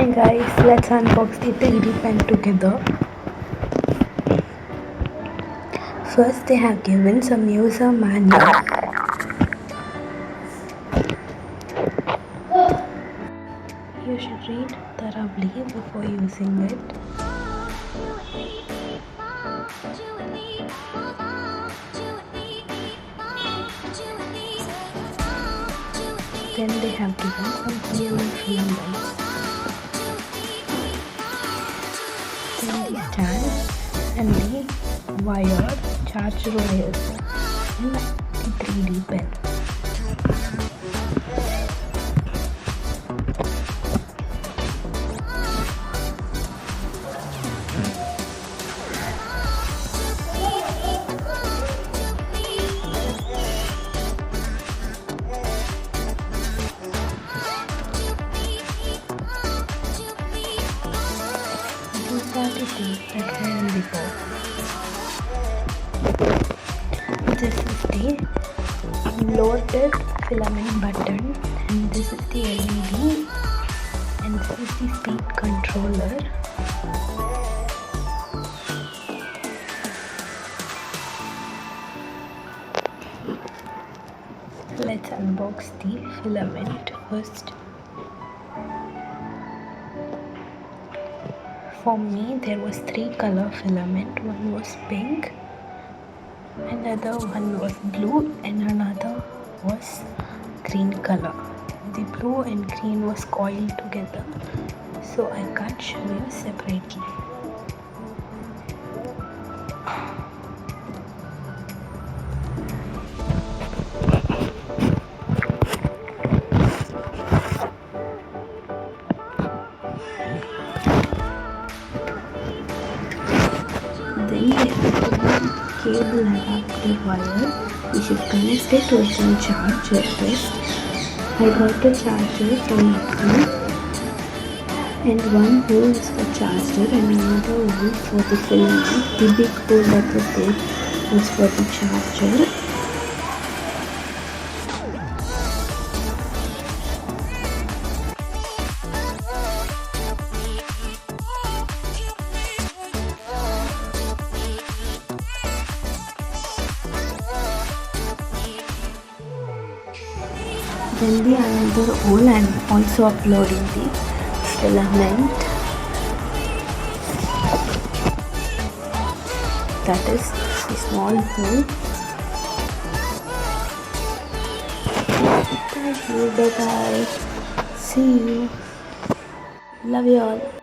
Hey guys, let's unbox the 3D pen together. First, they have given some user manual. You should read thoroughly before using it. Then they have given some PLA filaments. Then the stand and the wired charger wires and the 3D pen. These are the things that were in the box. This is the loaded filament button, and this is the LED, and this is the speed controller. Let's unbox the filament first. For me, there was 3 color filament. One was pink, another one was blue, and another was green color. The blue and green was coiled together, so I can't show you separately. Then we have the cable adapter wire. We should connect it with some charger first. I got the charger from Nikon, and one hole is for charger and another one for the filament. The big hole that was there was for the charger. Then the another hole, and also uploading the filament, that is the small hole. Thank you, bye bye, see you, love you all.